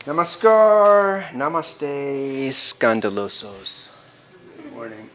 Namaskar, namaste, scandalosos. Good morning.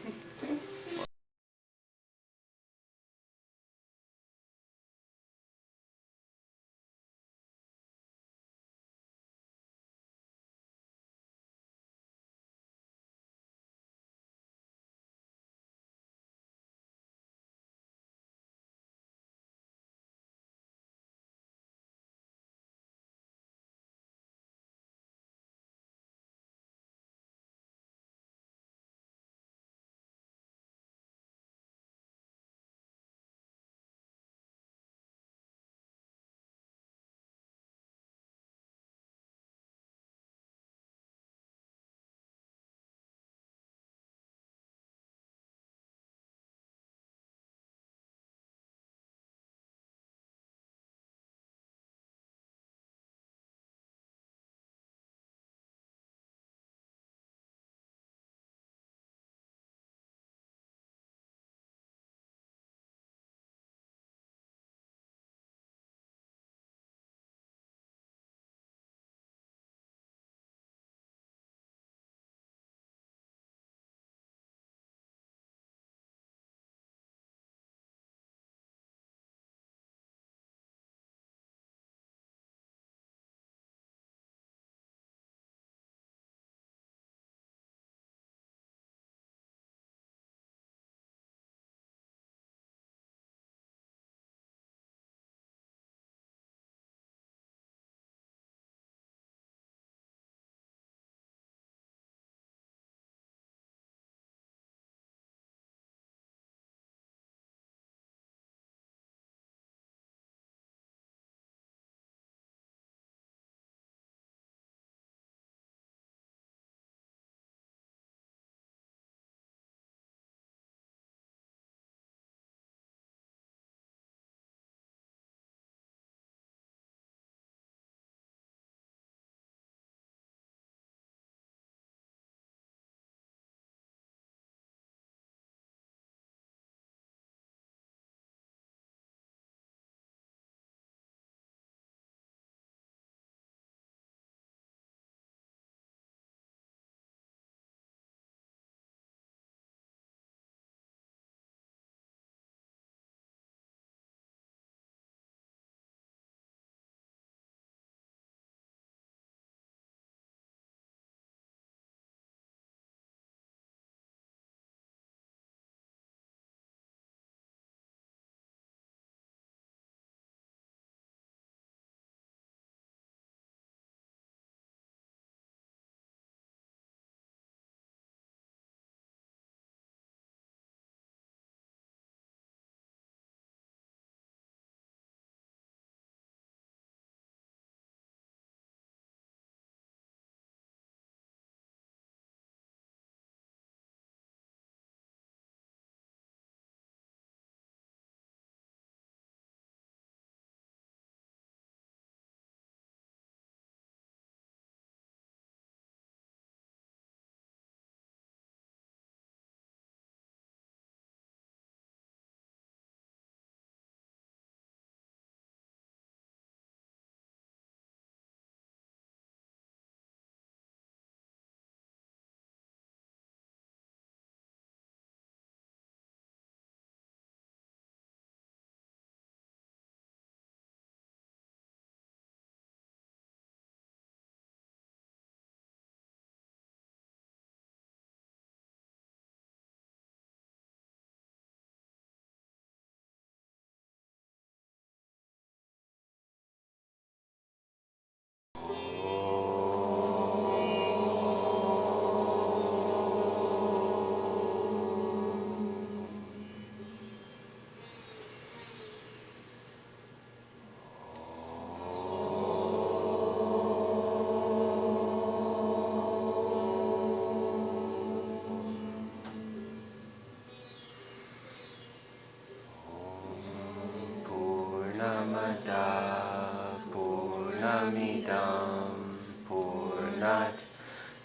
Purnamada Purnamidam Purnat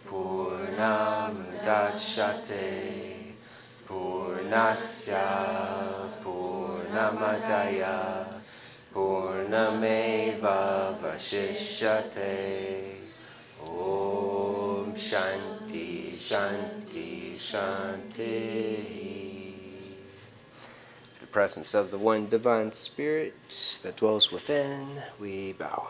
Purnamudachyate Purnasya Purnamadaya Purnameva Vashishyate Om Shanti, Shanti, Shanti. The presence of the one divine spirit that dwells within, we bow.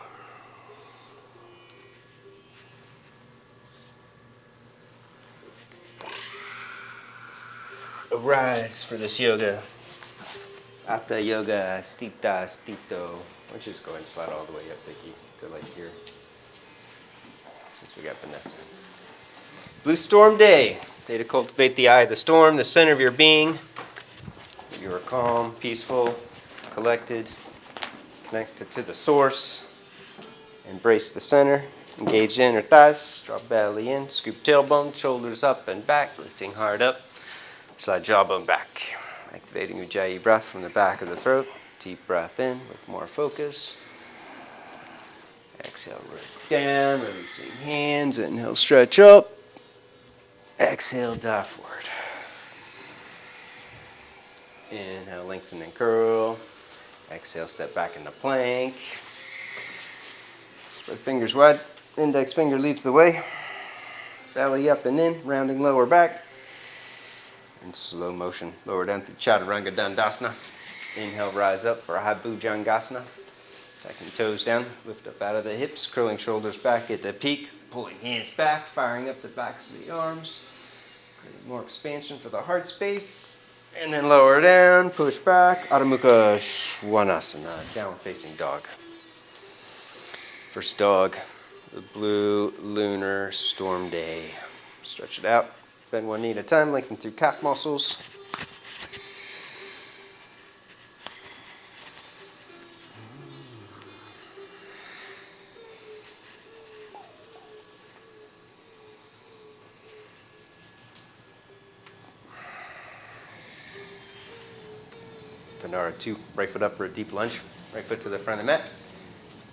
Arise for this yoga. After yoga, stita, stito. Why don't you just go ahead and slide all the way up, Vicky, to like here. Since we got Vanessa. Blue Storm Day. Day to cultivate the eye of the storm, the center of your being. You are calm, peaceful, collected, connected to the source. Embrace the center. Engage the inner thighs. Drop belly in. Scoop tailbone. Shoulders up and back. Lifting heart up. Side jawbone back. Activating Ujjayi breath from the back of the throat. Deep breath in with more focus. Exhale, root down. Releasing hands. Inhale, stretch up. Exhale, dive forward. Inhale, lengthen and curl. Exhale, step back into plank. Spread fingers wide. Index finger leads the way. Belly up and in, rounding lower back. In slow motion, lower down through Chaturanga Dandasana. Inhale, rise up for High Bhujangasana. Tacking toes down, lift up out of the hips, curling shoulders back at the peak, pulling hands back, firing up the backs of the arms. Creating more expansion for the heart space. And then lower down, push back, Adho Mukha Svanasana, downward facing dog. First dog, the blue lunar storm day. Stretch it out, bend one knee at a time, lengthen through calf muscles. Vanara 2, right foot up for a deep lunge. Right foot to the front of the mat.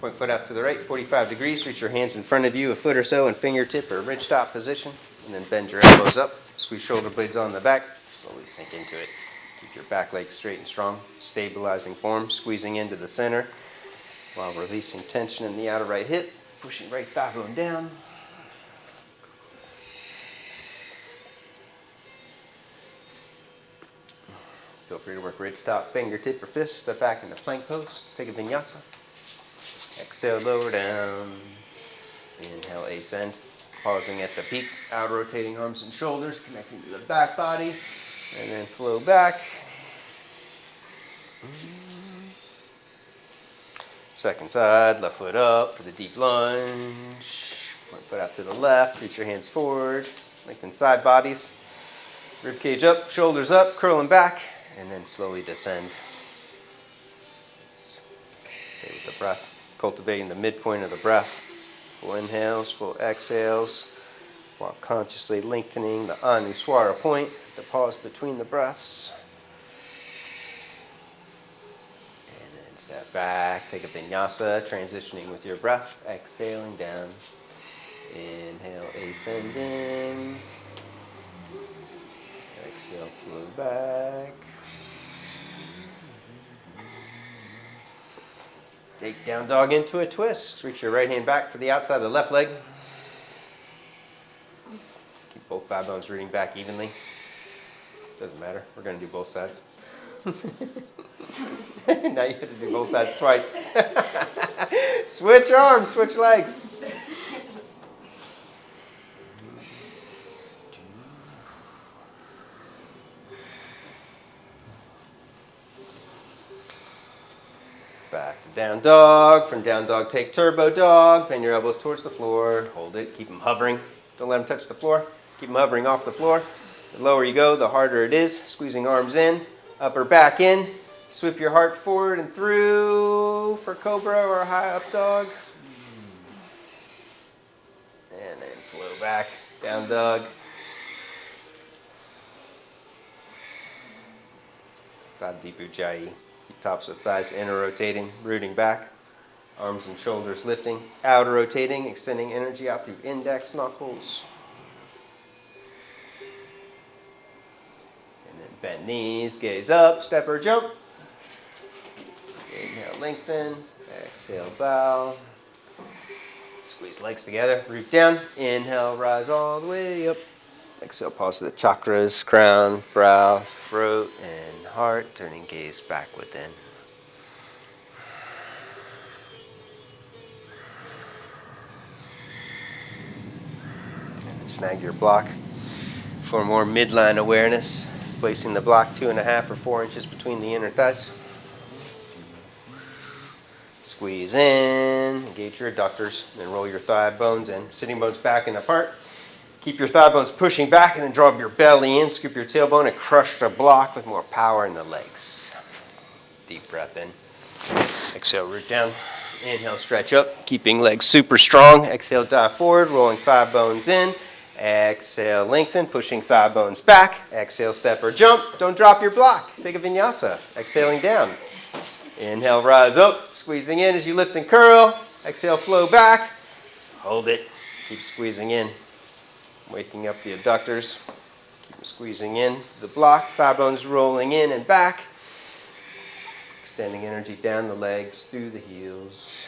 Point foot out to the right, 45 degrees. Reach your hands in front of you, a foot or so in fingertip or ridge top position. And then bend your elbows up. Squeeze shoulder blades on the back. Slowly sink into it. Keep your back leg straight and strong. Stabilizing form, squeezing into the center while releasing tension in the outer right hip. Pushing right thigh bone down. Feel free to work ridge top, fingertip or fist. Step back into plank pose. Take a vinyasa. Exhale, lower down. Inhale, ascend. Pausing at the peak. Out rotating arms and shoulders. Connecting to the back body. And then flow back. Second side. Left foot up for the deep lunge. Front foot out to the left. Reach your hands forward. Lengthen side bodies. Rib cage up. Shoulders up. Curling back. And then slowly descend. Stay with the breath. Cultivating the midpoint of the breath. Full inhales, full exhales, while consciously lengthening the Anuswara point, the pause between the breaths. And then step back, take a vinyasa, transitioning with your breath, exhaling down. Inhale, ascending. Exhale, flow back. Take down dog into a twist. Reach your right hand back for the outside of the left leg. Keep both thigh bones rooting back evenly. Doesn't matter. We're going to do both sides. Now you have to do both sides twice. Switch arms, switch legs. Back to down dog. From down dog, take turbo dog. Bend your elbows towards the floor. Hold it. Keep them hovering. Don't let them touch the floor. Keep them hovering off the floor. The lower you go, the harder it is. Squeezing arms in. Upper back in. Sweep your heart forward and through for cobra or high up dog. And then flow back. Down dog. Deep Ujjayi. Keep tops of thighs inner rotating, rooting back. Arms and shoulders lifting. Outer rotating, extending energy out through index knuckles. And then bend knees, gaze up, step or jump. Inhale, lengthen. Exhale, bow. Squeeze legs together, root down. Inhale, rise all the way up. Exhale, pause to the chakras, crown, brow, throat, and heart. Turning gaze back within. And snag your block for more midline awareness. Placing the block 2.5 or 4 inches between the inner thighs. Squeeze in, engage your adductors, then roll your thigh bones in. Sitting bones back and apart. Keep your thigh bones pushing back and then draw your belly in. Scoop your tailbone and crush the block with more power in the legs. Deep breath in. Exhale, root down. Inhale, stretch up, keeping legs super strong. Exhale, dive forward, rolling thigh bones in. Exhale, lengthen, pushing thigh bones back. Exhale, step or jump. Don't drop your block. Take a vinyasa. Exhaling down. Inhale, rise up, squeezing in as you lift and curl. Exhale, flow back. Hold it. Keep squeezing in. Waking up the adductors. Keep squeezing in. The block, thigh bones rolling in and back. Extending energy down the legs, through the heels.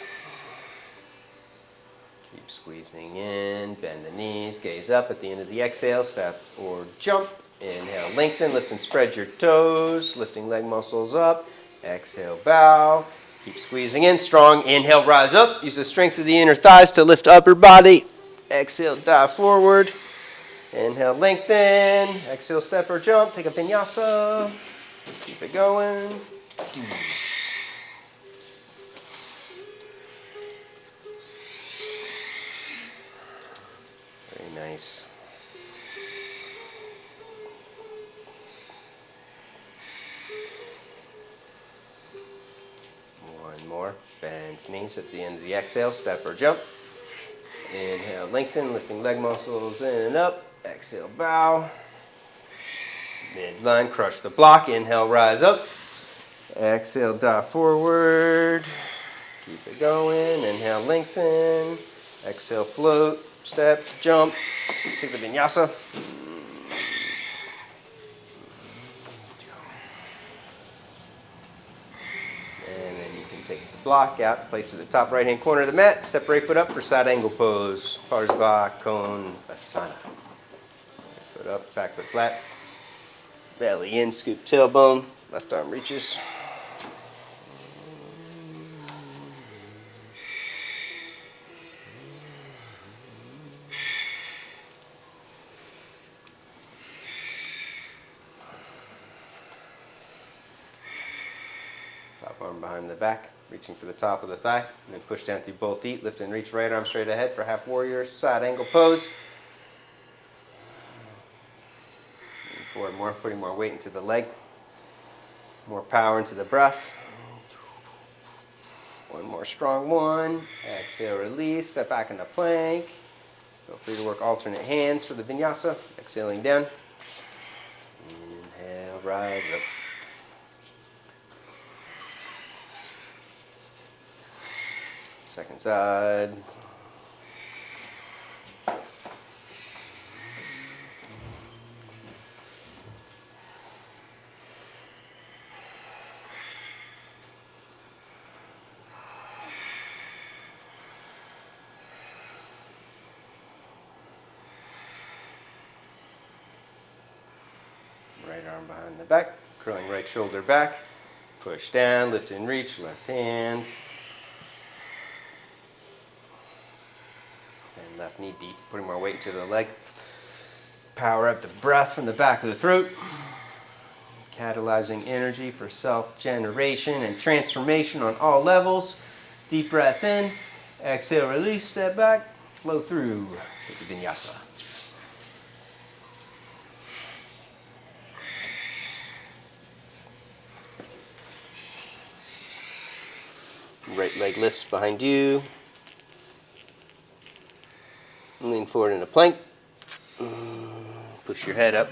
Keep squeezing in. Bend the knees. Gaze up at the end of the exhale. Step or jump. Inhale, lengthen. Lift and spread your toes. Lifting leg muscles up. Exhale, bow. Keep squeezing in. Strong. Inhale, rise up. Use the strength of the inner thighs to lift upper body. Exhale, dive forward. Inhale, lengthen. Exhale, step or jump. Take a vinyasa. Keep it going. Very nice. One more. Bend knees at the end of the exhale. Step or jump. Inhale, lengthen, lifting leg muscles in and up. Exhale, bow. Midline, crush the block. Inhale, rise up. Exhale, dive forward. Keep it going. Inhale, lengthen. Exhale, float. Step, jump. Take the vinyasa. And then you can take the block out, place it at the top right hand corner of the mat. Step right foot up for side angle pose. Parsva Konasana. Right foot up, back foot flat. Belly in, scoop tailbone. Left arm reaches. Top arm behind the back, reaching for the top of the thigh, and then push down through both feet. Lift and reach right arm straight ahead for half warrior, side angle pose. Moving forward more, putting more weight into the leg. More power into the breath. One more strong one. Exhale, release, step back into plank. Feel free to work alternate hands for the vinyasa. Exhaling down. Inhale, rise up. Second side. Right arm behind the back, curling right shoulder back. Push down, lift and reach, left hand. And left knee deep, putting more weight into the leg. Power up the breath from the back of the throat. Catalyzing energy for self-generation and transformation on all levels. Deep breath in, exhale, release, step back, flow through. Take the vinyasa. Right leg lifts behind you. Lean forward into plank. Push your head up.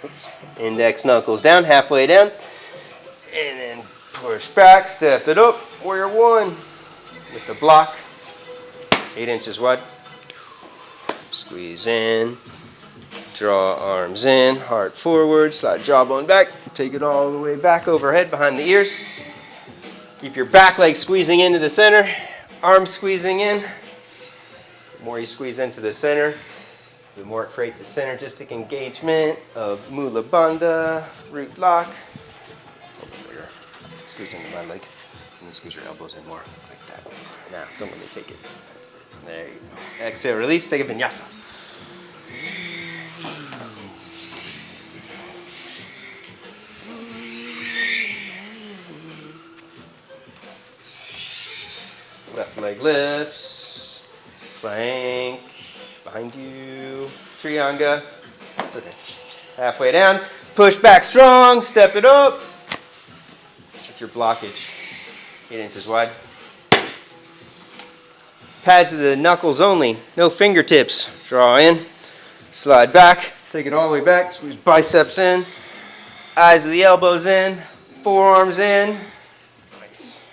Oops. Index knuckles down, halfway down. And then push back, step it up. Warrior one. With the block. 8 inches wide. Squeeze in. Draw arms in. Heart forward. Slide jawbone back. Take it all the way back overhead behind the ears. Keep your back leg squeezing into the center. Arms squeezing in. more you squeeze into the center, the more it creates a synergistic engagement of Mula Bandha, root lock. Squeeze into my leg. And squeeze your elbows in more, like that. Now, don't let me take it. That's it. There you go. Exhale, release, take a vinyasa. Left leg lifts, plank, behind you, Trianga. It's okay. Halfway down, push back strong, step it up. With your blockage, 8 inches wide. Pads of the knuckles only, no fingertips. Draw in, slide back, take it all the way back, squeeze biceps in, eyes of the elbows in, forearms in. Nice.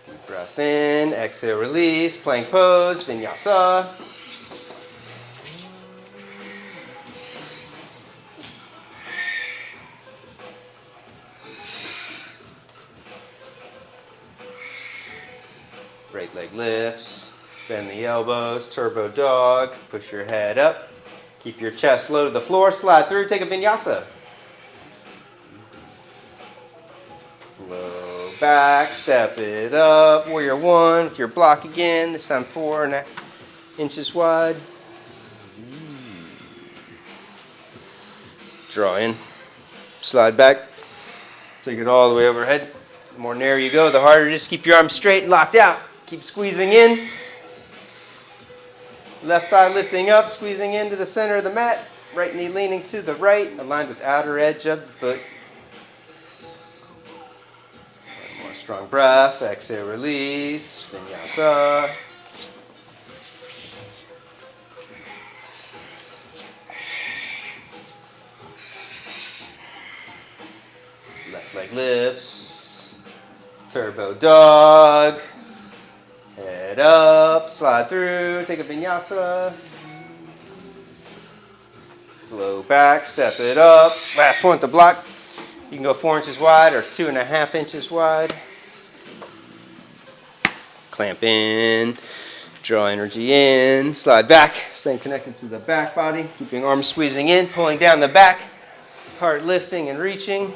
Deep breath in, exhale, release, plank pose, vinyasa. Right leg lifts, bend the elbows, turbo dog, push your head up, keep your chest low to the floor, slide through, take a vinyasa. Low back, step it up, warrior one with your block again, this time 4 inches wide. Draw in, slide back, take it all the way overhead. The more narrow you go, the harder it is. Keep your arms straight and locked out. Keep squeezing in. Left thigh lifting up, squeezing into the center of the mat. Right knee leaning to the right, aligned with outer edge of the foot. One more strong breath. Exhale, release. Vinyasa. Left leg lifts. Turbo dog. Head up, slide through, take a vinyasa. Low back, step it up. Last one with the block. You can go 4 inches wide or 2.5 inches wide. Clamp in, draw energy in, slide back, staying connected to the back body, keeping arms squeezing in, pulling down the back, heart lifting and reaching.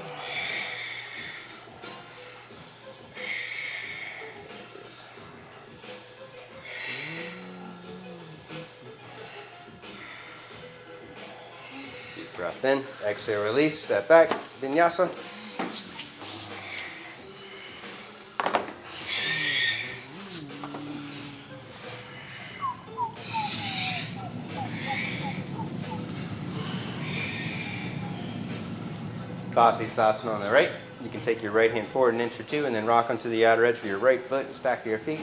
Breath in, exhale, release, step back, vinyasa. Vasisthasana on the right. You can take your right hand forward 1 inch or 2 and then rock onto the outer edge of your right foot and stack your feet.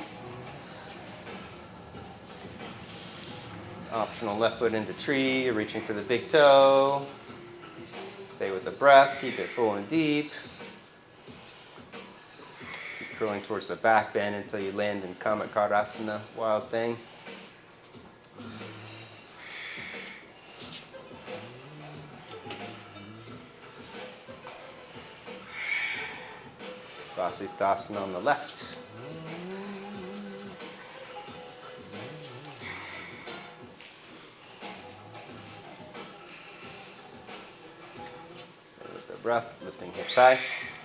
Optional left foot into tree, you're reaching for the big toe. Stay with the breath, keep it full and deep. Keep curling towards the back bend until you land in Kamakadasana, wild thing. Vasisthasana on the left. Breath, lifting hips high,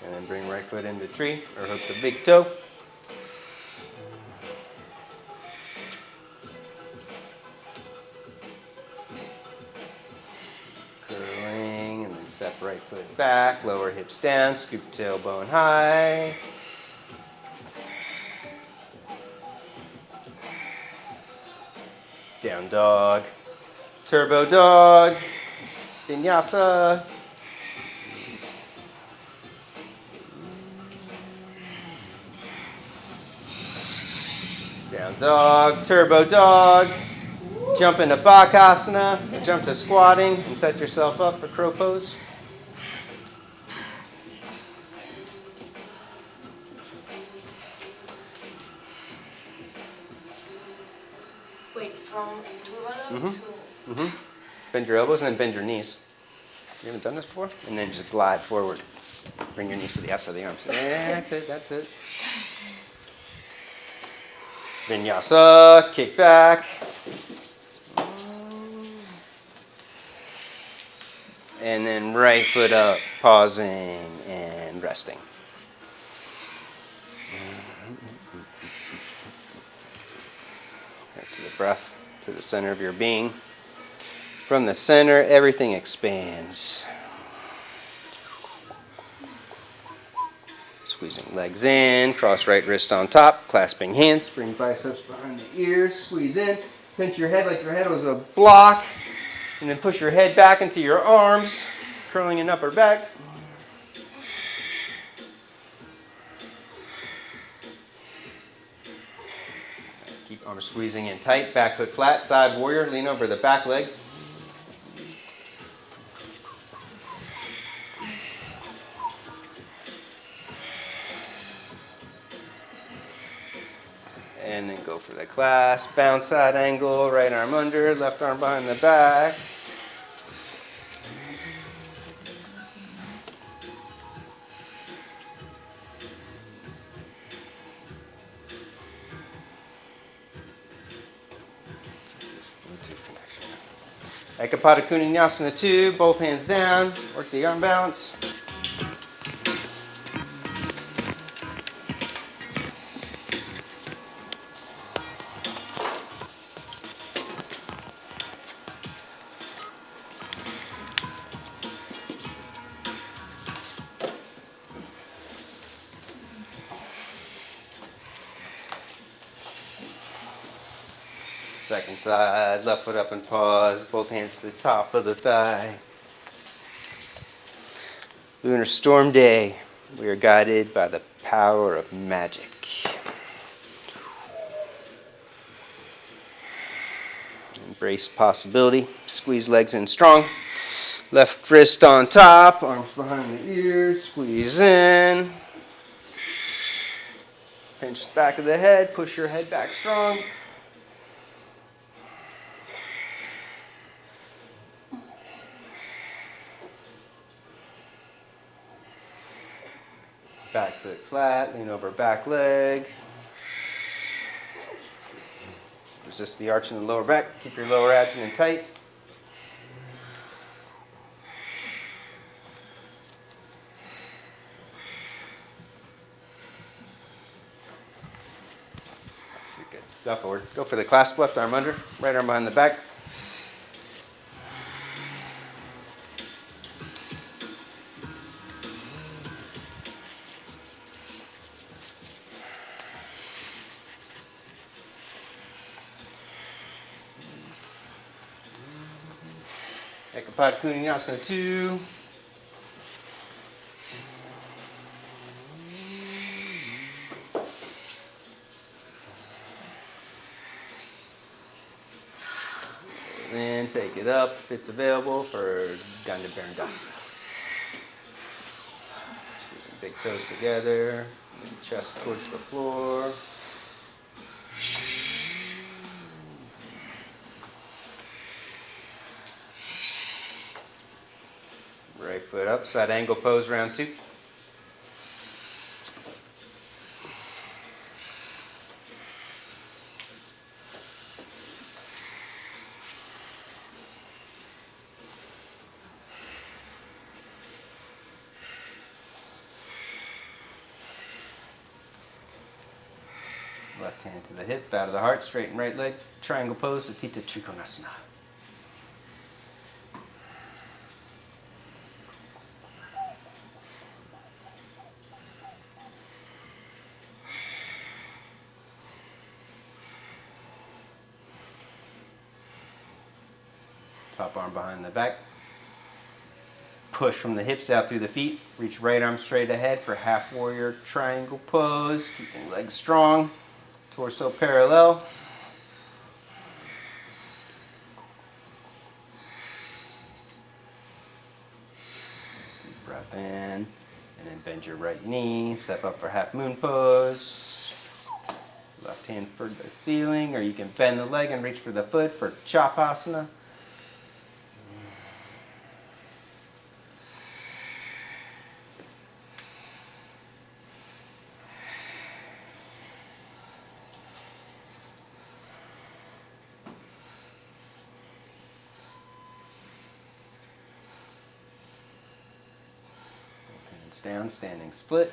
and then bring right foot into tree or hook the big toe. Curling, and then step right foot back, lower hips down, scoop tailbone high. Down dog, turbo dog, vinyasa. Down dog, turbo dog, jump into Bakasana, or jump to squatting and set yourself up for crow pose. Wait, from turbo to... Bend your elbows and then bend your knees. You haven't done this before? And then just glide forward. Bring your knees to the outside of the arms. Yeah, that's it, that's it. Vinyasa, kick back. And then right foot up, pausing and resting. Back to the breath, to the center of your being. From the center, everything expands. Squeezing legs in, cross right wrist on top, clasping hands, bring biceps behind the ears, squeeze in, pinch your head like your head was a block, and then push your head back into your arms, curling an upper back. Let's keep arms squeezing in tight, back foot flat, side warrior, lean over the back leg. And then go for the clasp, bounce side angle, right arm under, left arm behind the back. Ekapada Vinyasa 2, both hands down, work the arm balance. Second side, left foot up and pause, both hands to the top of the thigh. Lunar storm day, we are guided by the power of magic. Embrace possibility, squeeze legs in strong. Left wrist on top, arms behind the ears, squeeze in. Pinch the back of the head, push your head back strong. Back foot flat, lean over back leg. Resist the arch in the lower back. Keep your lower abdomen tight. You're good. Go forward. Go for the clasp, left arm under, right arm behind the back. Ekapada Vinyasa 2. Then take it up if it's available for Skanda. Big toes together, chest towards the floor. Right foot up, side angle pose, round 2. Left hand to the hip, bow to the heart, straighten right leg, triangle pose, Satita Trikonasana. Top arm behind the back. Push from the hips out through the feet. Reach right arm straight ahead for half warrior triangle pose. Keeping legs strong. Torso parallel. Deep breath in. And then bend your right knee. Step up for half moon pose. Left hand for the ceiling, or you can bend the leg and reach for the foot for Chapasana. down, standing split.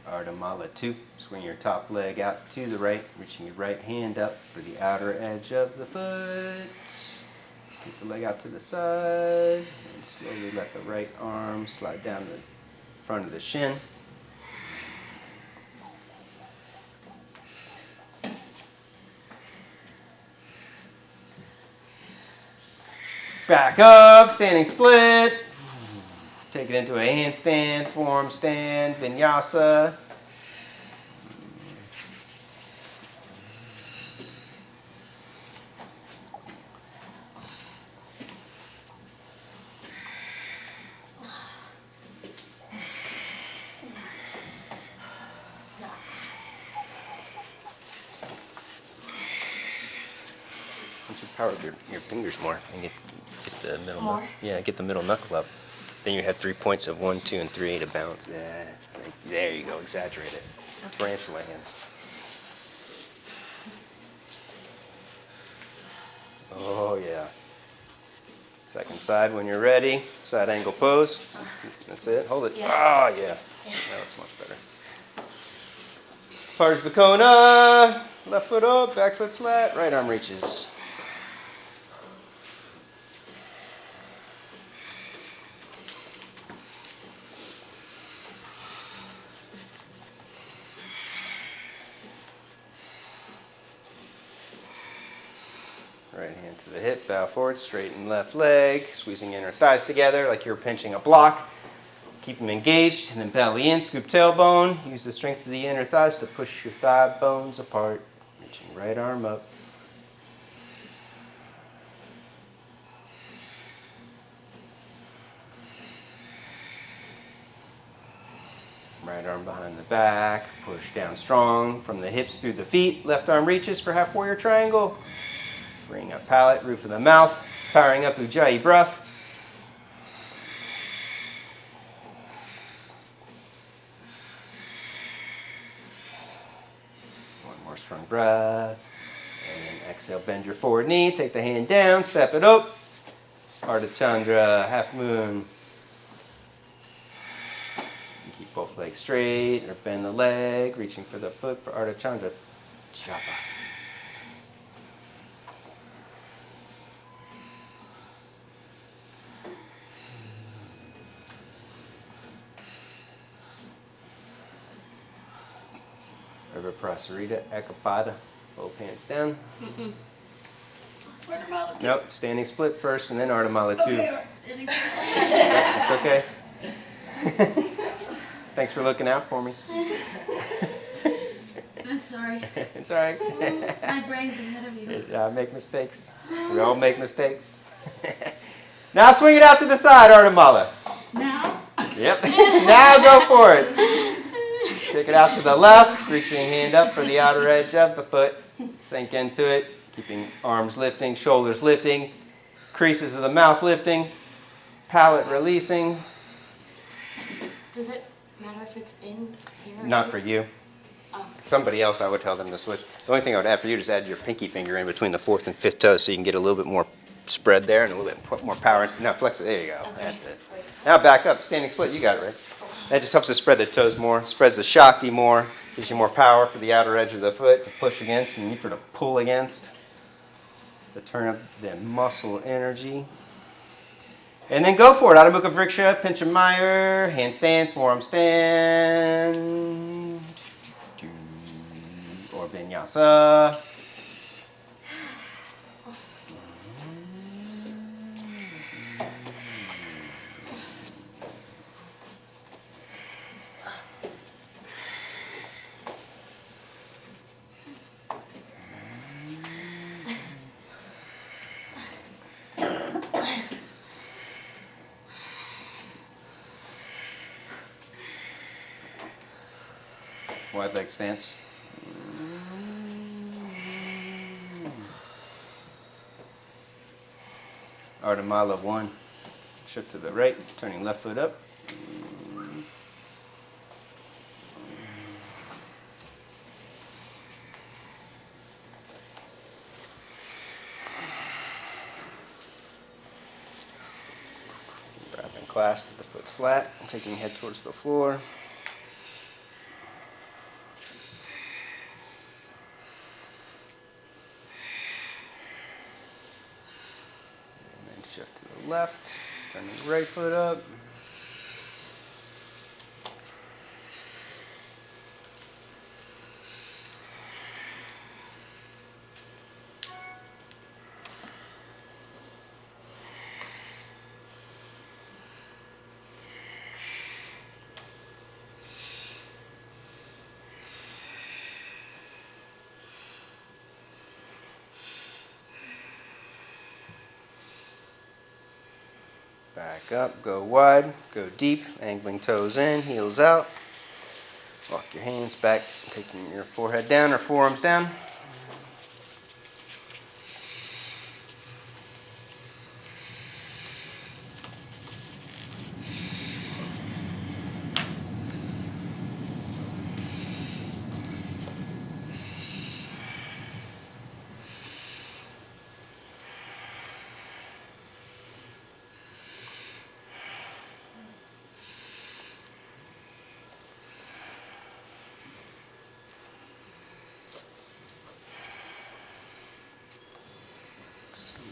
Ardhamala 2. Swing your top leg out to the right, reaching your right hand up for the outer edge of the foot. Keep the leg out to the side, and slowly let the right arm slide down the front of the shin. Back up, standing split. Take it into a handstand, form stand, Vinyasa. You should power your fingers more and get the middle More? get the middle knuckle up. Then you had 3 points of 1, 2, and 3 to balance. Yeah, there you go. Exaggerate it. Tarantula hands. Oh yeah. Second side when you're ready. Side angle pose. That's it. Hold it. Yeah. Oh yeah. Now it's much better. Parsvakona. Left foot up. Back foot flat. Right arm reaches. Right hand to the hip, bow forward, straighten left leg, squeezing inner thighs together like you're pinching a block. Keep them engaged, and then belly in, scoop tailbone. Use the strength of the inner thighs to push your thigh bones apart. Reaching right arm up. Right arm behind the back, push down strong from the hips through the feet. Left arm reaches for half warrior triangle. Bring up palate, roof of the mouth, powering up Ujjayi breath. One more strong breath. And then exhale, bend your forward knee, take the hand down, step it up. Ardha Chandra, half moon. Keep both legs straight, or bend the leg, reaching for the foot for Ardha Chandra. Japa. River Prasarita, Ekapada, both hands down. Ardhamala 2. Nope, standing split first and then Ardhamala 2. Okay. It's okay. Thanks for looking out for me. I'm sorry. It's all right. My brain's ahead of you. I make mistakes. We all make mistakes. Now swing it out to the side, Ardhamala. Now? Yep. Now go for it. Take it out to the left, reaching hand up for the outer edge of the foot. Sink into it, keeping arms lifting, shoulders lifting, creases of the mouth lifting, palate releasing. Does it matter if it's in here? Not for you. Oh. Somebody else, I would tell them to switch. The only thing I would add for you is add your pinky finger in between the 4th and 5th toes so you can get a little bit more spread there and a little bit more power. Now flex it. There you go. Okay. That's it. Now back up, standing split. You got it, right? That just helps us spread the toes more, spreads the Shakti more, gives you more power for the outer edge of the foot to push against and you for to pull against, to turn up the muscle energy. And then go for it. Adho Mukha Vriksha, Pincha Mayur, handstand, forearm stand, or Vinyasa. Wide leg stance. Ardhamala 1. Shift to the right, turning left foot up. clasp with the foot's flat, taking your head towards the floor. And then shift to the left, turn the right foot up. Back up, go wide, go deep, angling toes in, heels out. Walk your hands back, taking your forehead down or forearms down.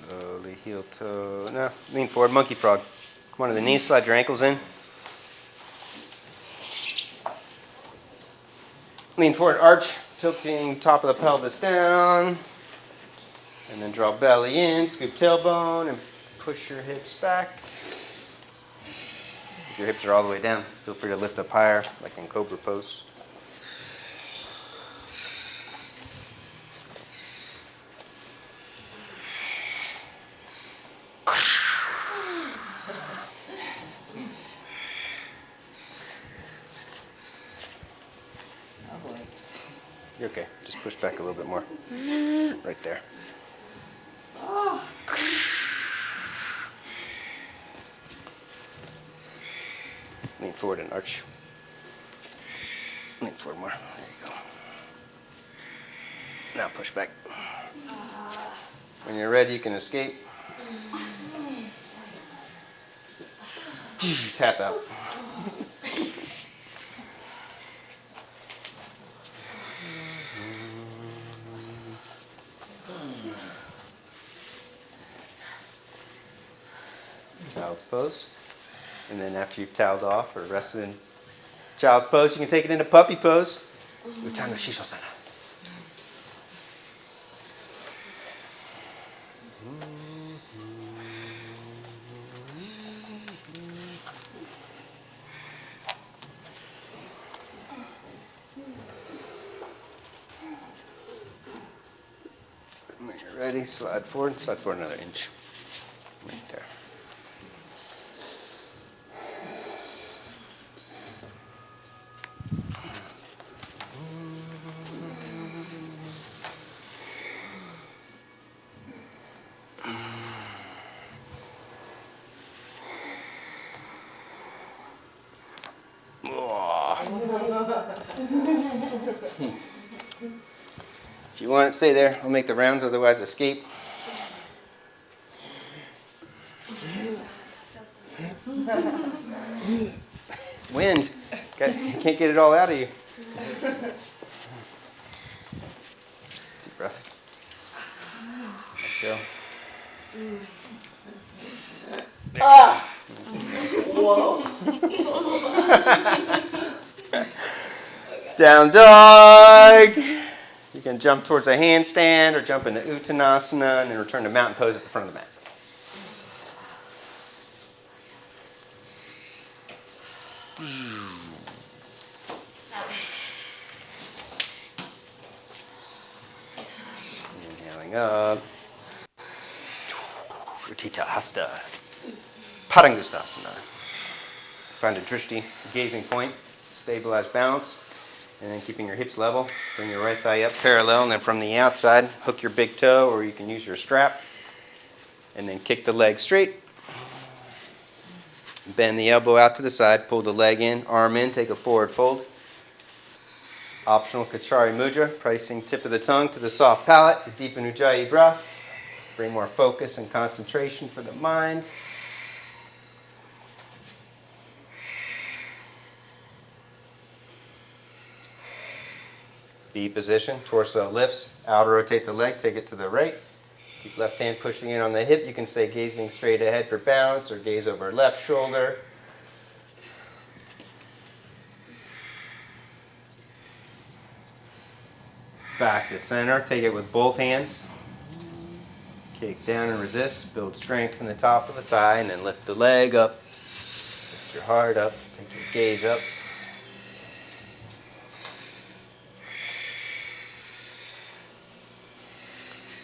Slowly heel toe. No, lean forward, monkey frog. Come onto the knees, slide your ankles in. Lean forward, arch, tilting top of the pelvis down. And then draw belly in, scoop tailbone, and push your hips back. If your hips are all the way down, feel free to lift up higher, like in cobra pose. You're okay. Just push back a little bit more. Right there. Lean forward and arch. Lean forward more. There you go. Now push back. When you're ready, you can escape. Tap out. Child's pose. And then after you've toweled off or rested in child's pose, you can take it into puppy pose. Uttanasana Shishosana. When you're ready, slide forward another inch. Right there. If you want it, stay there. I'll make the rounds, otherwise escape. Wind. You can't get it all out of you. Deep breath. Exhale. Ah! Whoa. Down dog. You can jump towards a handstand or jump into Uttanasana and then return to mountain pose at the front of the mat. Inhaling up. Utthita Hasta. Padangusthasana. Find a drishti, gazing point, stabilize balance, and then keeping your hips level. Bring your right thigh up parallel, and then from the outside, hook your big toe, or you can use your strap, and then kick the leg straight. Bend the elbow out to the side, pull the leg in, arm in, take a forward fold. Optional Kachari Mudra, pressing tip of the tongue to the soft palate to deepen Ujjayi breath. Bring more focus and concentration for the mind. B position, torso lifts, outer rotate the leg, take it to the right. Keep left hand pushing in on the hip. You can stay gazing straight ahead for balance or gaze over left shoulder. Back to center, take it with both hands. Kick down and resist, build strength from the top of the thigh, and then lift the leg up. Lift your heart up, take your gaze up.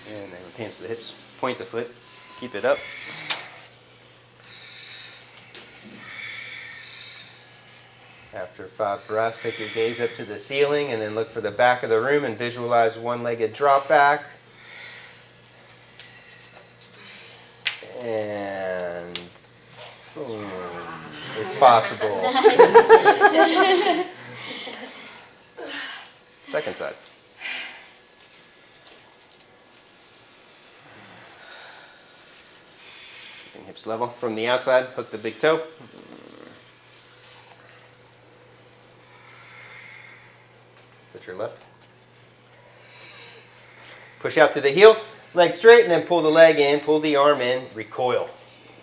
And then with hands to the hips, point the foot, keep it up. After 5 breaths, take your gaze up to the ceiling and then look for the back of the room and visualize one-legged drop back. And boom. It's possible. Second side. Keeping hips level. From the outside, hook the big toe. Put your left. Push out to the heel, leg straight, and then pull the leg in, pull the arm in, recoil.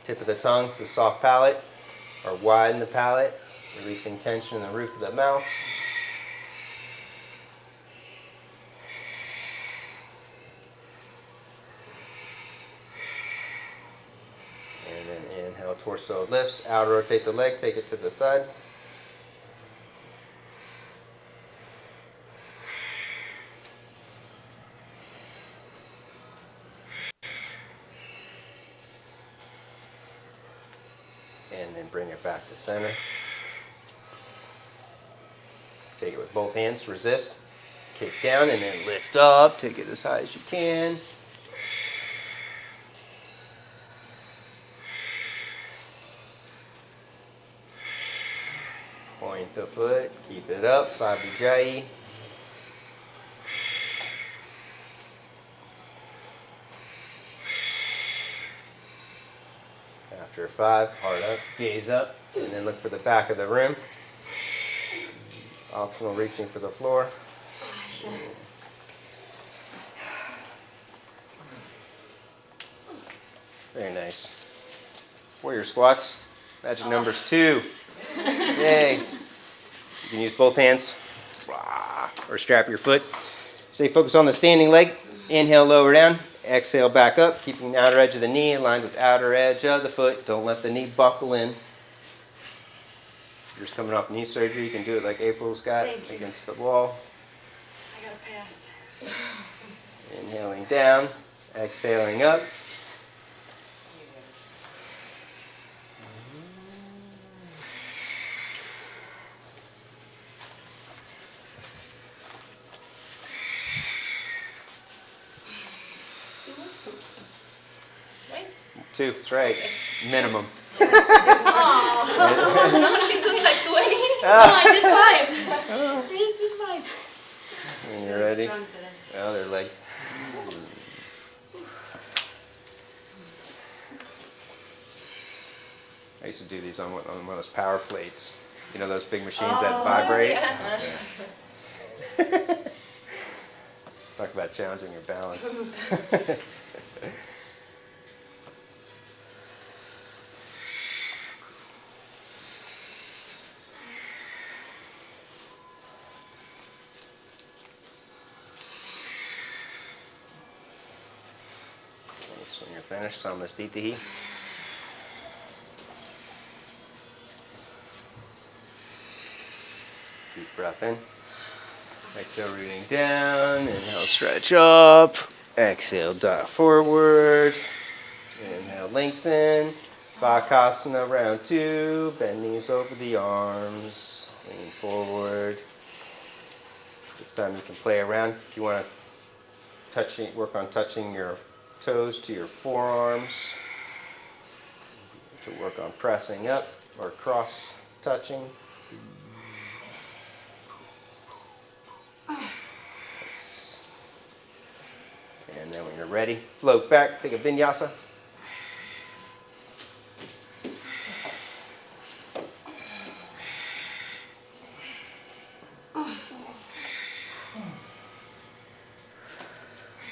Tip of the tongue to soft palate, or widen the palate, releasing tension in the roof of the mouth. And then inhale, torso lifts, outer rotate the leg, take it to the side. And then bring it back to center. Take it with both hands, resist, kick down, and then lift up. Take it as high as you can. Point the foot, keep it up, Vijay. After 5, heart up, gaze up, and then look for the back of the room. Optional reaching for the floor. Very nice. Warrior squats. Magic numbers 2. Yay. You can use both hands or strap your foot. Stay focused on the standing leg. Inhale, lower down. Exhale, back up, keeping the outer edge of the knee aligned with outer edge of the foot. Don't let the knee buckle in. If you're just coming off knee surgery, you can do it like April's got against the wall. I gotta pass. Inhaling down, exhaling up. Right? 2, that's right. Minimum. She took like 20. I did 5. I just did 5. When you're ready. Strong today. Other leg. I used to do these on one of those power plates. You know those big machines that vibrate? Yeah. Talk about challenging your balance. When you're finished, Samastitihi. Deep breath in. Exhale, rooting down. Inhale, stretch up. Exhale, dive forward. Inhale, lengthen. Bakasana, round 2. Bend knees over the arms. Lean forward. This time you can play around. If you want to work on touching your toes to your forearms. To work on pressing up or cross touching. Nice. And then when you're ready, float back, take a vinyasa.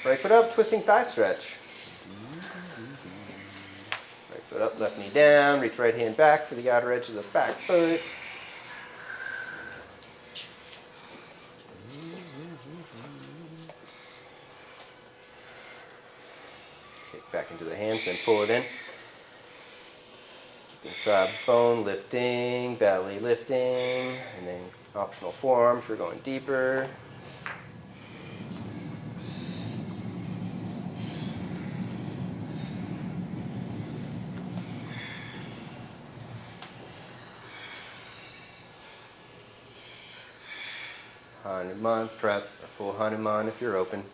Right foot up, twisting thigh stretch. Right foot up, left knee down, reach right hand back for the outer edge of the back foot. Kick back into the hands, then pull it in. Thigh bone lifting, belly lifting, and then optional forearms, we're going deeper. Hanuman prep, a full Hanuman if you're open.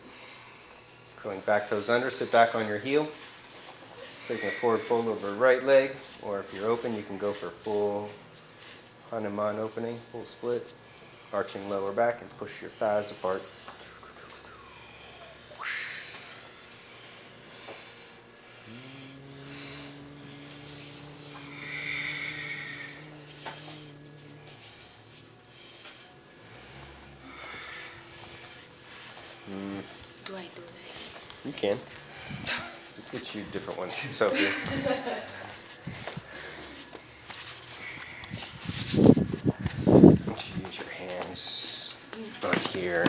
Going back toes under, sit back on your heel. Taking a forward fold over right leg, or if you're open, you can go for full Hanuman opening, full split. Arching lower back and push your thighs apart. Do I do that? You can. Let's get you different ones, Sophie. Use your hands on here.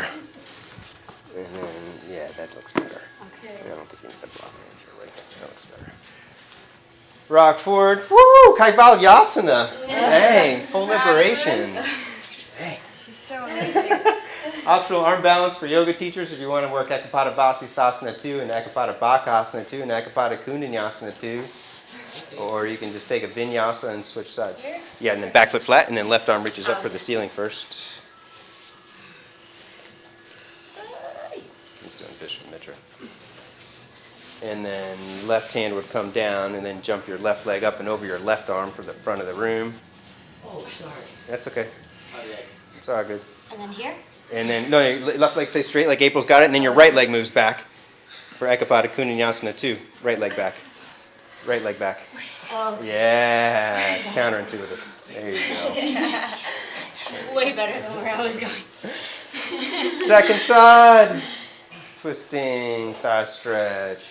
And then, yeah, that looks better. Okay. I don't think you need to block me if you're right there. That looks better. Rock forward. Woo! Kaivalyasana. Hey, full liberation. Hey. She's so amazing. Optional arm balance for yoga teachers if you want to work Ekapada Vasisthasana 2 and Ekapada Bakasana 2 and Ekapada Kundanyasana 2. Or you can just take a Vinyasa and switch sides. Yeah, and then back foot flat, and then left arm reaches up for the ceiling first. He's doing Vishwamitra. And then left hand would come down, and then jump your left leg up and over your left arm for the front of the room. Oh, sorry. That's okay. It's all good. And then here? And then, no, your left leg stays straight like April's got it, and then your right leg moves back for Ekapada Kundanyasana 2. Right leg back. Right leg back. Oh. Yeah, it's counterintuitive. There you go. Way better than where I was going. Second side. Twisting, thigh stretch.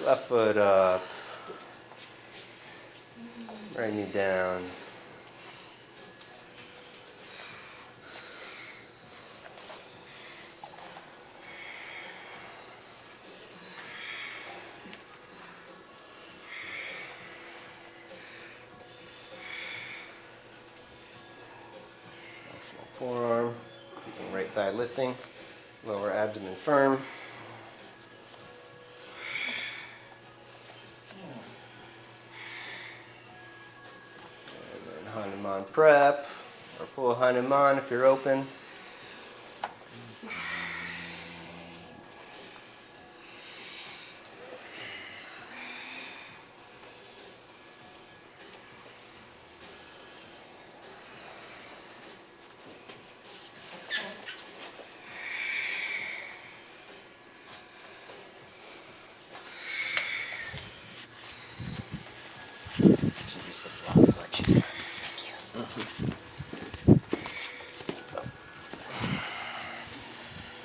Left foot up. Right knee down. Forearm, keeping right thigh lifting, lower abdomen firm. And then Hanuman prep, or full Hanuman if you're open.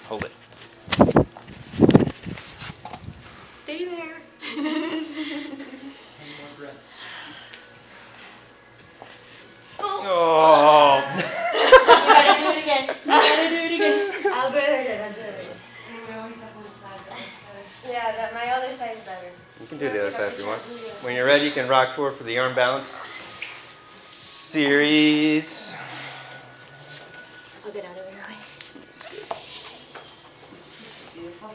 Hold it. Stay there. Oh! You gotta do it again. You gotta do it again. I'll do it again. I'll do it again. Yeah, that my other side is better. You can do the other side if you want. When you're ready, you can rock forward for the arm balance. Series. I'll get out of your way. Beautiful.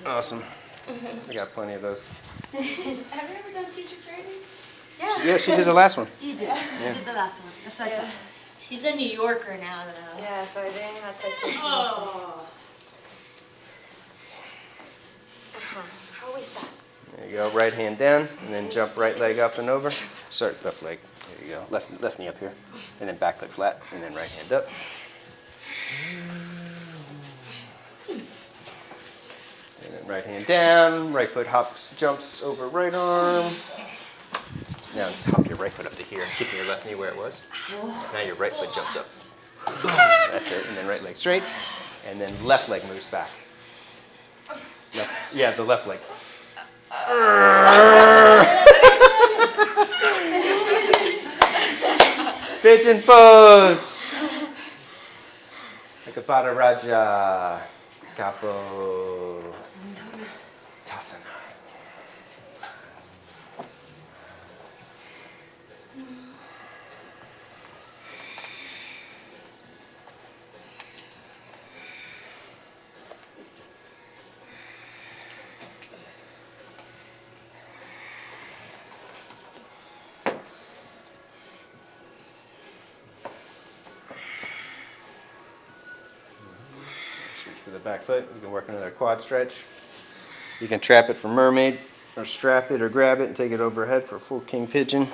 Awesome. I got plenty of those. Have you ever done teacher training? Yeah, she did the last one. You did. You did the last one. That's what I thought. She's a New Yorker now, though. Yeah, so I didn't have to take Oh. How is that? There you go. Right hand down, and then jump right leg up and over. Sorry, left leg. There you go. Left knee up here, and then back foot flat, and then right hand up. And then right hand down. Right foot hops, jumps over right arm. Now hop your right foot up to here, keeping your left knee where it was. Now your right foot jumps up. That's it. And then right leg straight, and then left leg moves back. Yeah, the left leg. Pigeon pose. Akapada Raja. Capo. Tasana. Reach for the back foot. You can work another quad stretch. You can trap it for mermaid, or strap it or grab it and take it overhead for full king pigeon.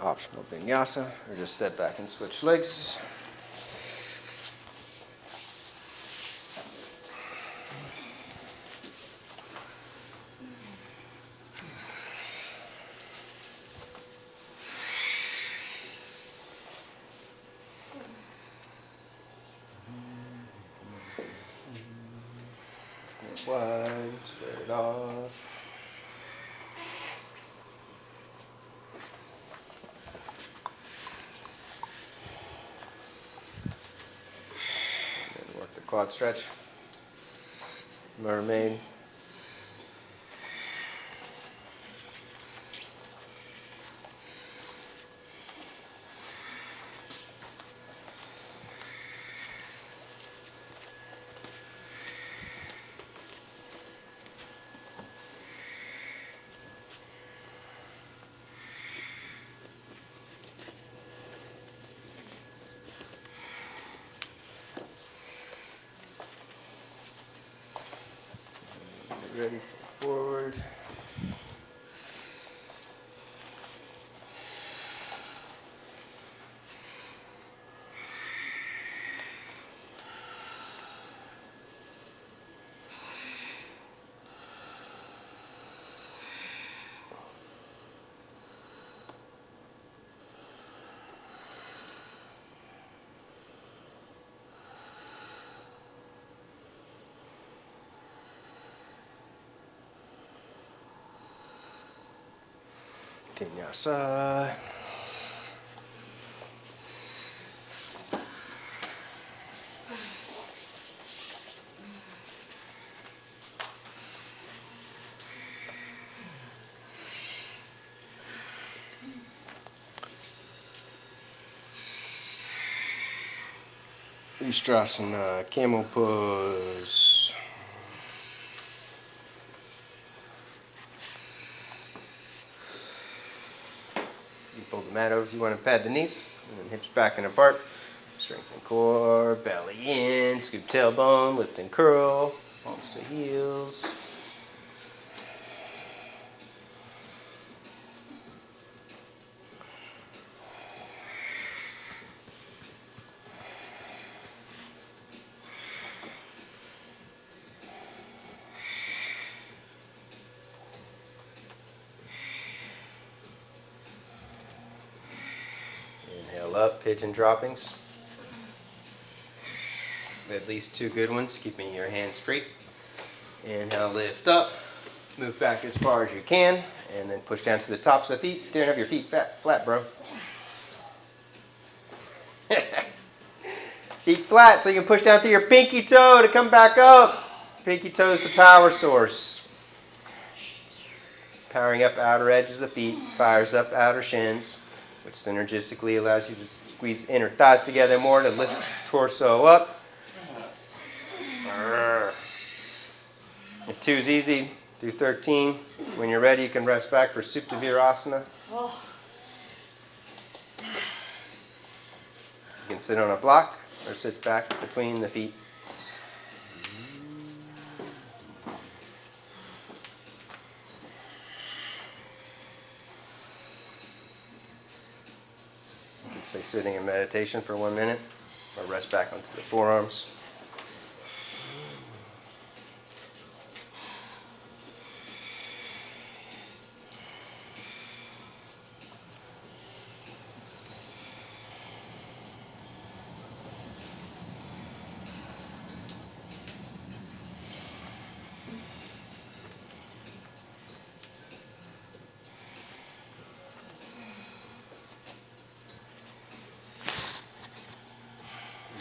Optional vinyasa, or just step back and switch legs. Wide, square it off. Work the quad stretch. Mermaid. Ready for forward. Vinyasa. Ustrasana, camel pose. You fold the mat over if you want to pad the knees, and then hips back and apart. Strengthen core, belly in, scoop tailbone, lift and curl, palms to heels. Inhale up, pigeon droppings. At least 2 good ones, keeping your hands free. Inhale, lift up, move back as far as you can, and then push down to the tops of the feet. Don't have your feet flat, bro. Feet flat so you can push down through your pinky toe to come back up. Pinky toe is the power source. Powering up outer edges of the feet, fires up outer shins. which synergistically allows you to squeeze inner thighs together more to lift torso up. If 2's easy, do 13. When you're ready, you can rest back for Supta Virasana. Oh. You can sit on a block or sit back between the feet. You can stay sitting in meditation for 1 minute or rest back onto the forearms.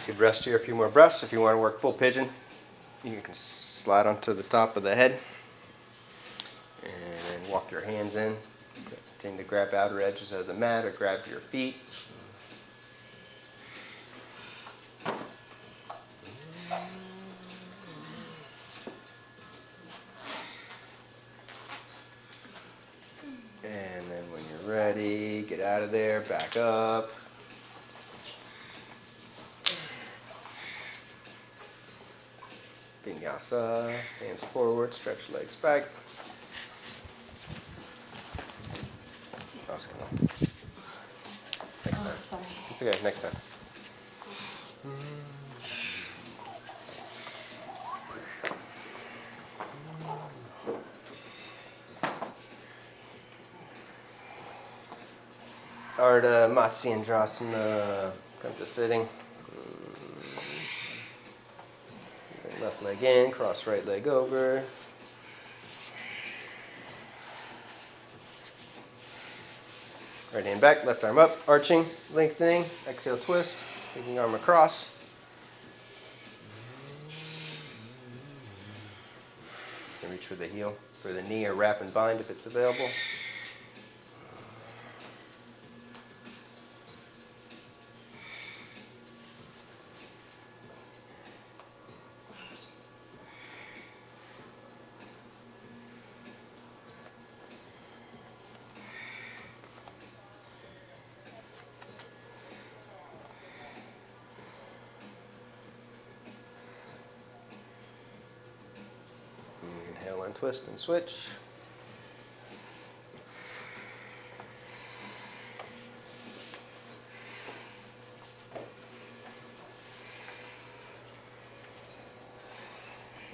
You could rest here a few more breaths. If you want to work full pigeon, you can slide onto the top of the head and walk your hands in. Continue to grab outer edges of the mat or grab your feet. And then when you're ready, get out of there, back up. Vinyasa, hands forward, stretch legs back. Next time. Sorry. It's okay, next time. Ardha Matsyendrasana. Come to sitting. Left leg in, cross right leg over. Right hand back, left arm up, arching, lengthening. Exhale, twist, taking arm across. And reach for the heel, for the knee, or wrap and bind if it's available. Inhale and twist and switch.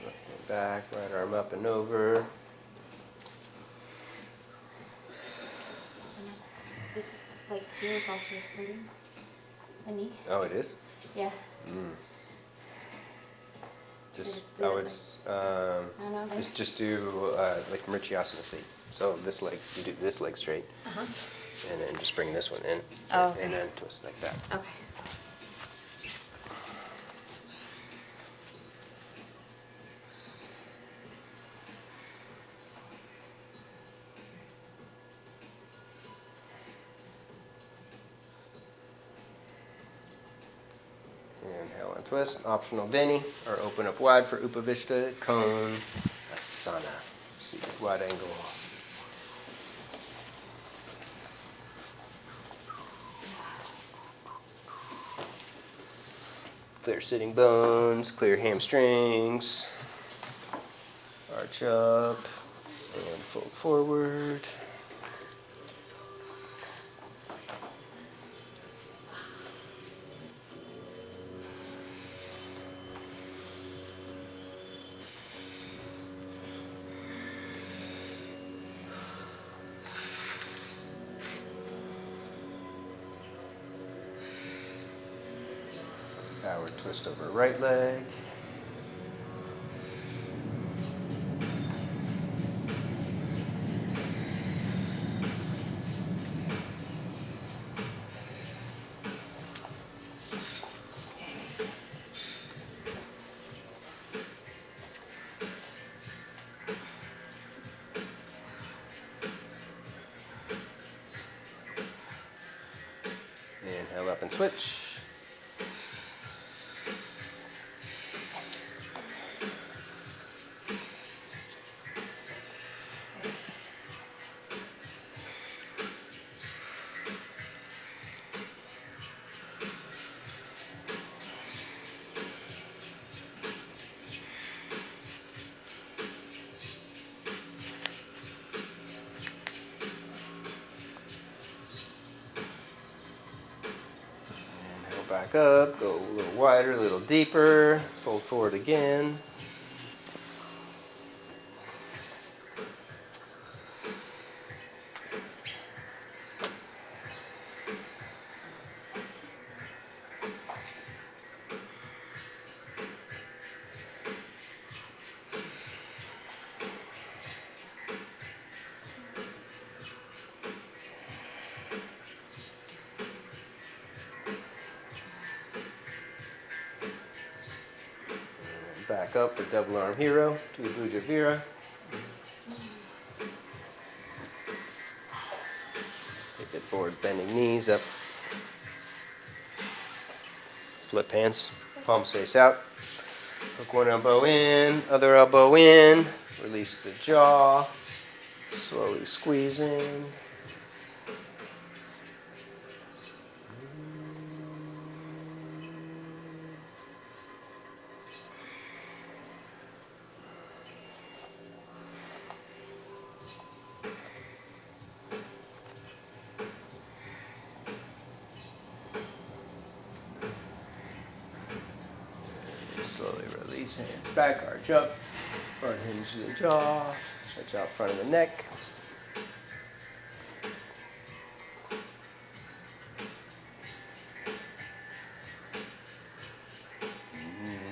Left hand back, right arm up and over. This is like here is also hurting. A knee? Oh, it is? Yeah. Just, do I it would, I don't know. just do like Mrityasana seat. So this leg, you do this leg straight, and then just bring this one in, Oh, okay. and then twist like that. Okay. Inhale and twist. Optional Vini, or open up wide for Upavishta Cone Asana. Seated wide angle. Clear sitting bones, clear hamstrings. Arch up and fold forward. Backward twist over right leg. and switch. Back up, go a little wider, a little deeper, fold forward again. Back up for double arm hero to Bhuja Vira. Take it forward, bending knees up. Flip hands, palms face out. Hook one elbow in, other elbow in. Release the jaw, slowly squeezing. Slowly release, hands back, arch up, front hinge the jaw, stretch out front of the neck.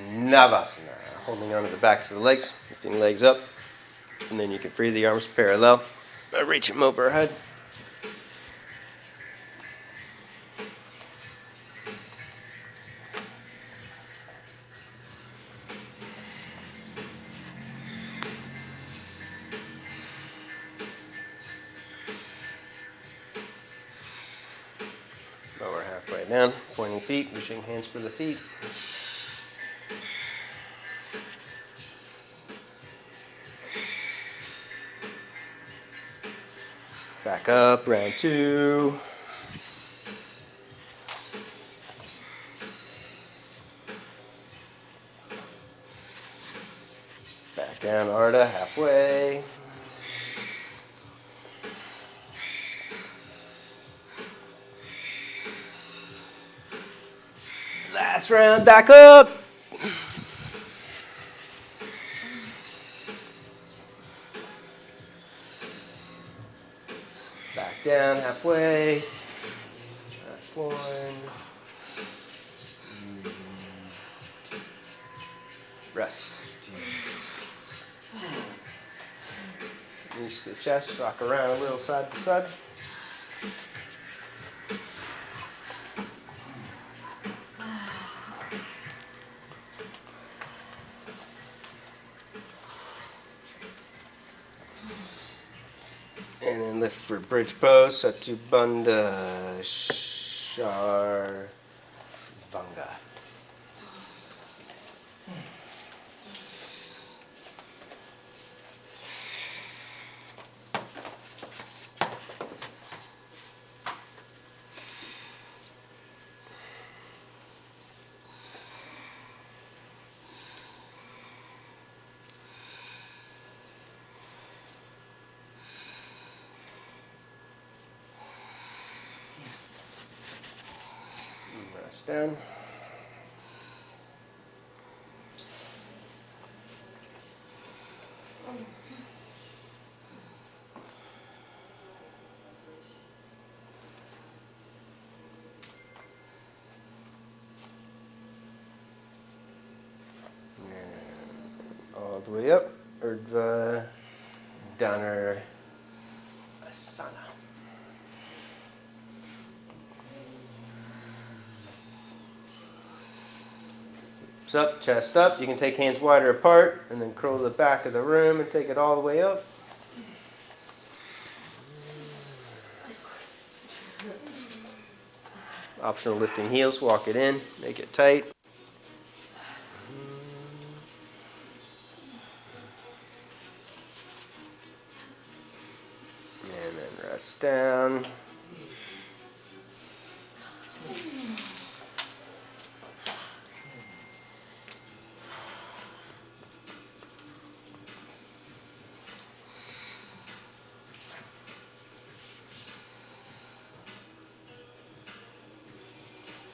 Navasana, holding onto the backs of the legs, lifting legs up, and then you can free the arms parallel, reach them overhead. Lower halfway down, pointing feet, reaching hands for the feet. Back up, round two. Back down, Ardha, halfway. Last round, back up. Back down, halfway. Last one. Rest. Release the chest, rock around a little side to side. And then lift for bridge pose, Satu Bandha Sharvanga. Rest down. All the way up, Urdhva Dhanur Asana. Hips up, chest up. You can take hands wider apart and then curl to the back of the room and take it all the way up. Optional lifting heels, walk it in, make it tight. And then rest down.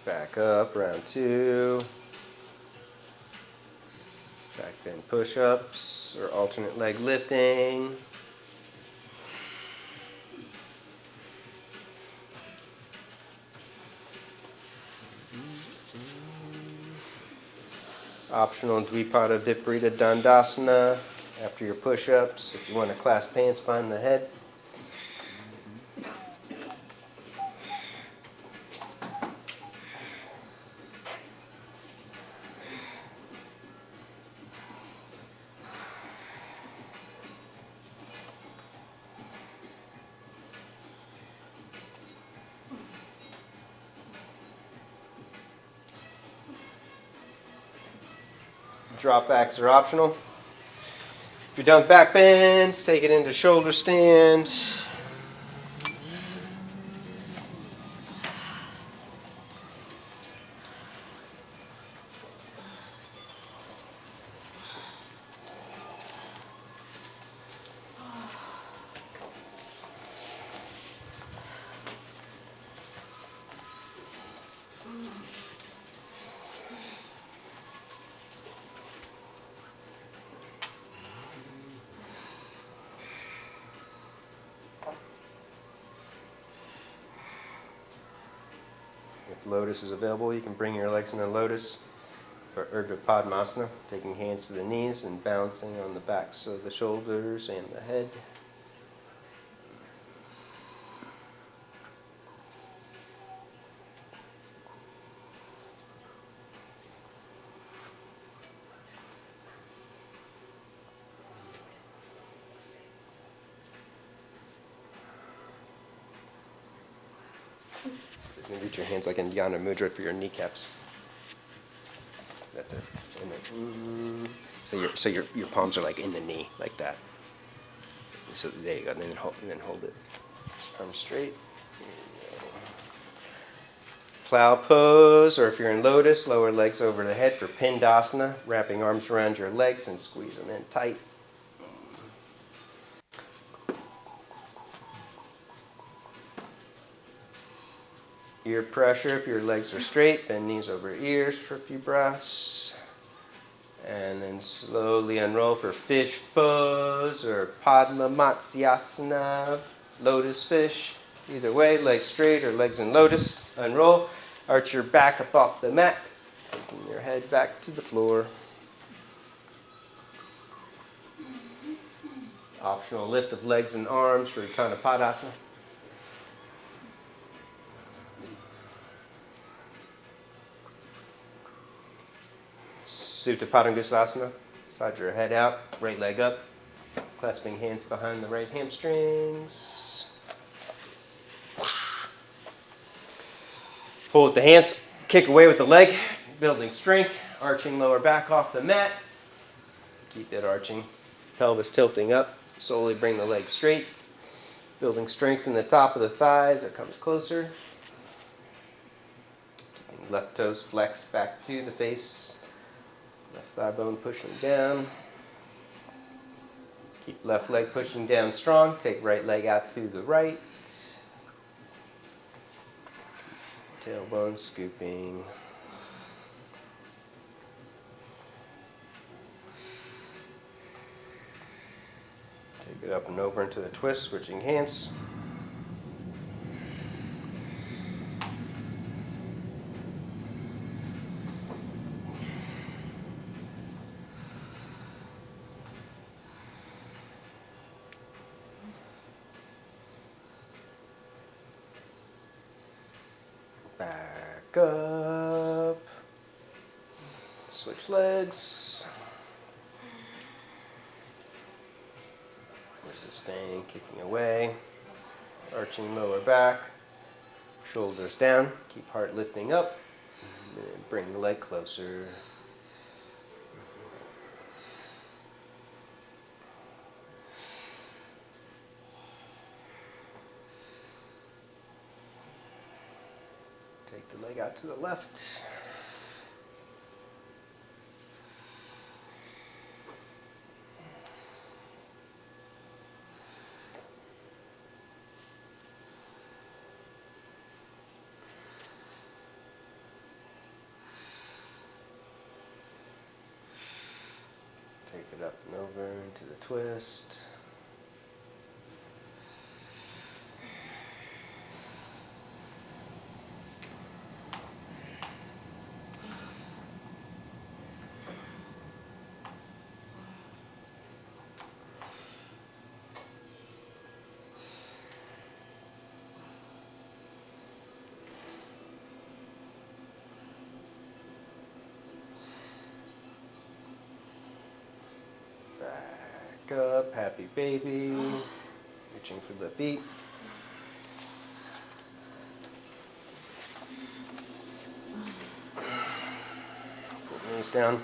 Back up, round 2. Back bend push-ups or alternate leg lifting. Optional Dvipada Viparita Dandasana after your push-ups if you want to clasp hands behind the head. Drop backs are optional. If you're done with back bends, take it into shoulder stand. If lotus is available, you can bring your legs in a lotus for Urdhva Padmasana, taking hands to the knees and balancing on the backs of the shoulders and the head. You can reach your hands like in Dhyana Mudra for your kneecaps. That's it. And then, so your palms are like in the knee, like that. So there you go. And then hold it. Arms straight. Plow pose, or if you're in lotus, lower legs over the head for Pindasana, wrapping arms around your legs and squeeze them in tight. Ear pressure, if your legs are straight, bend knees over ears for a few breaths. And then slowly unroll for fish pose or Padma Matsyasana, lotus fish. Either way, legs straight or legs in lotus. Unroll, arch your back up off the mat, taking your head back to the floor. Optional lift of legs and arms for Uttana Padasana. Supta Padangusasana, side your head out, right leg up, clasping hands behind the right hamstrings. Pull with the hands, kick away with the leg, building strength, arching lower back off the mat. Keep that arching, pelvis tilting up, slowly bring the leg straight, building strength in the top of the thighs that comes closer. Keeping left toes flex back to the face. Left thigh bone pushing down. Keep left leg pushing down strong. Take right leg out to the right. Tailbone scooping. Take it up and over into the twist, switching hands. Back up. Switch legs. Resisting, kicking away. Arching lower back. Shoulders down, keep heart lifting up, and bring the leg closer. Take the leg out to the left. Take it up and over into the twist. Back up, happy baby. Reaching for the feet. Pull knees down.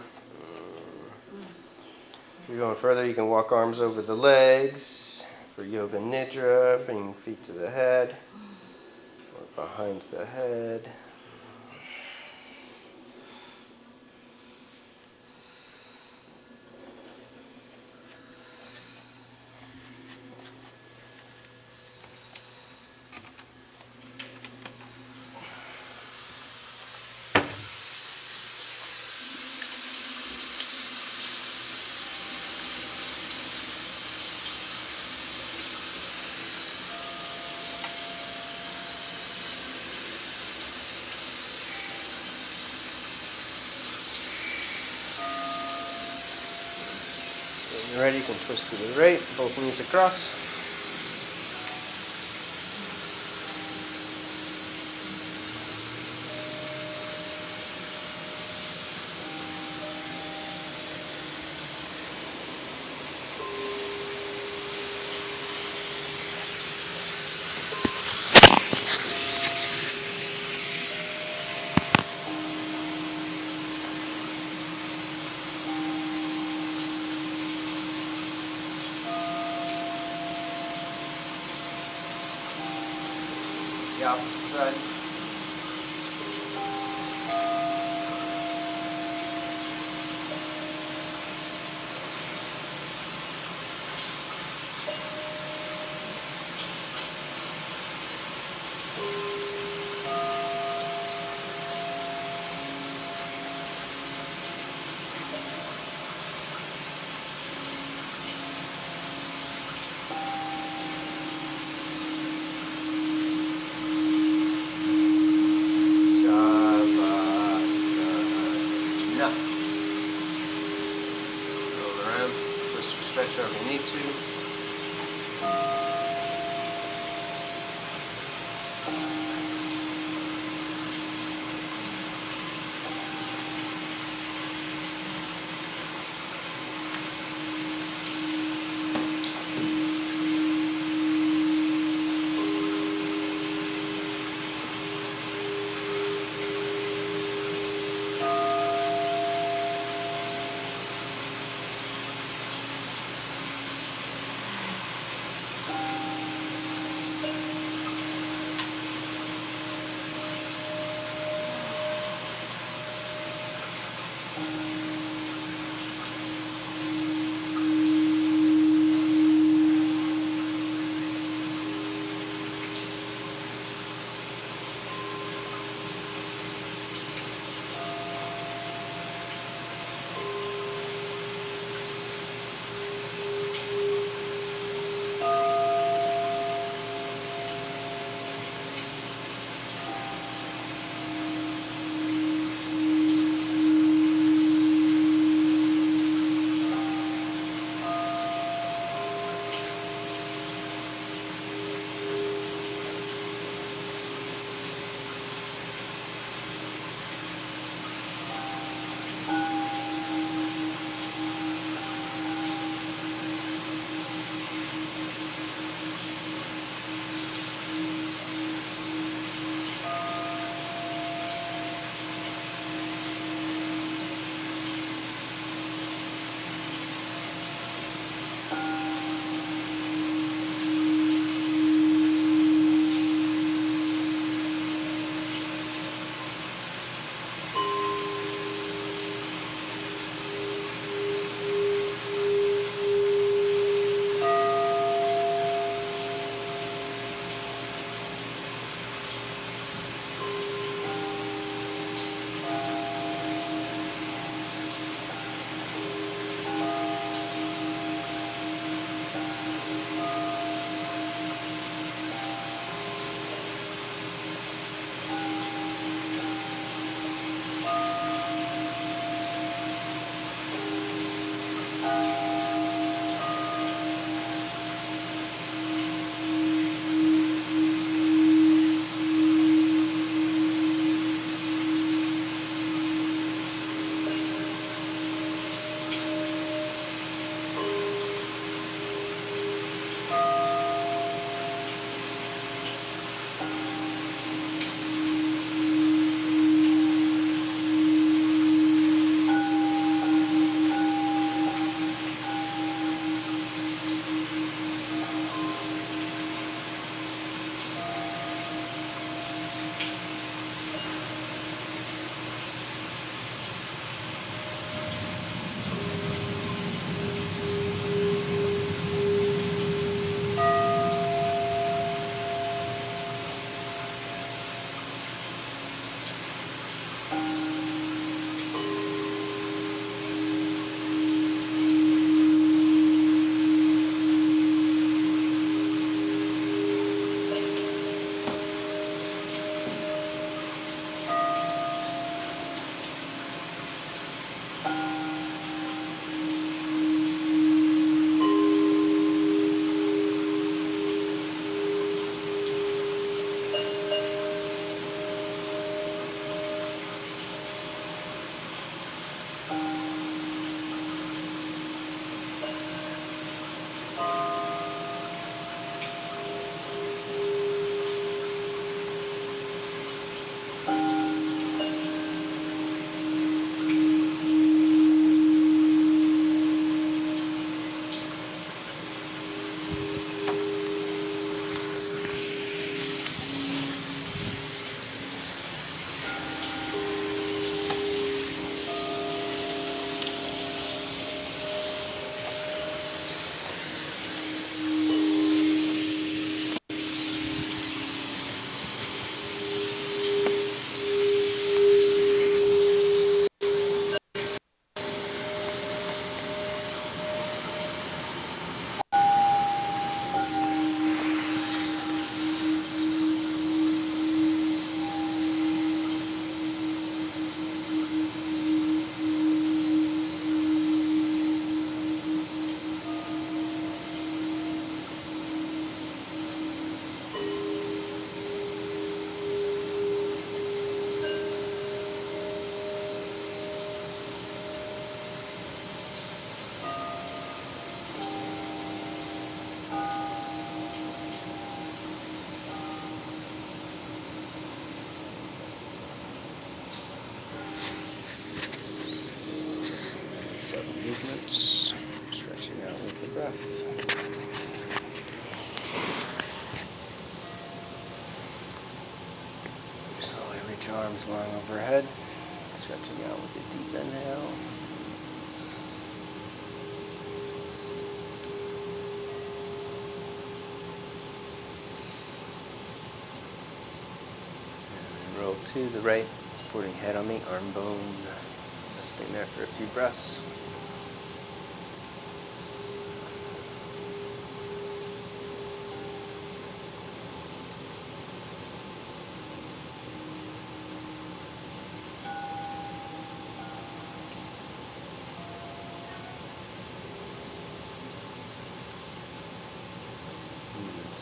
If you're going further, you can walk arms over the legs. For yoga nidra, bring feet to the head or behind the head. When you're ready, you can twist to the right, both knees across. The opposite side. Wherever you need to. Stretch your arms long overhead. Stretching out with a deep inhale. And roll to the right, supporting head on the arm bone. Resting there for a few breaths.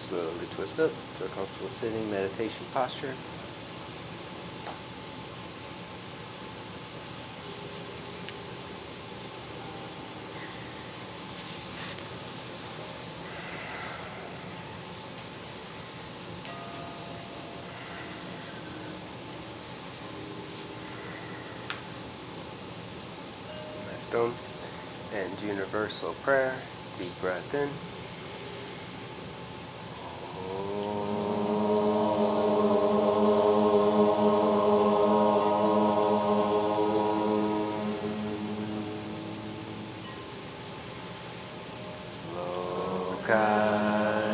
Slowly twist up to a comfortable sitting meditation posture. My stone and universal prayer. Deep breath in. Loka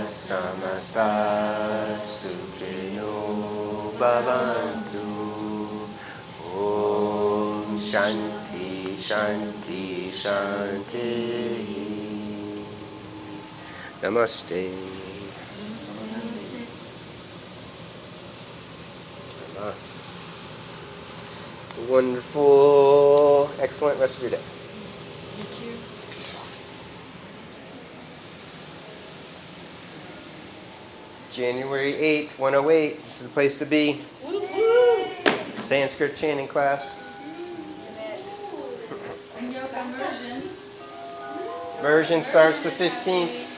samasta sukhino bhavantu. Om Shanti Shanti Shanti. Namaste. Wonderful, excellent rest of your day. January 8th, 108. This is the place to be. Woo woo! Sanskrit chanting class. And yoga immersion. Immersion starts the 15th.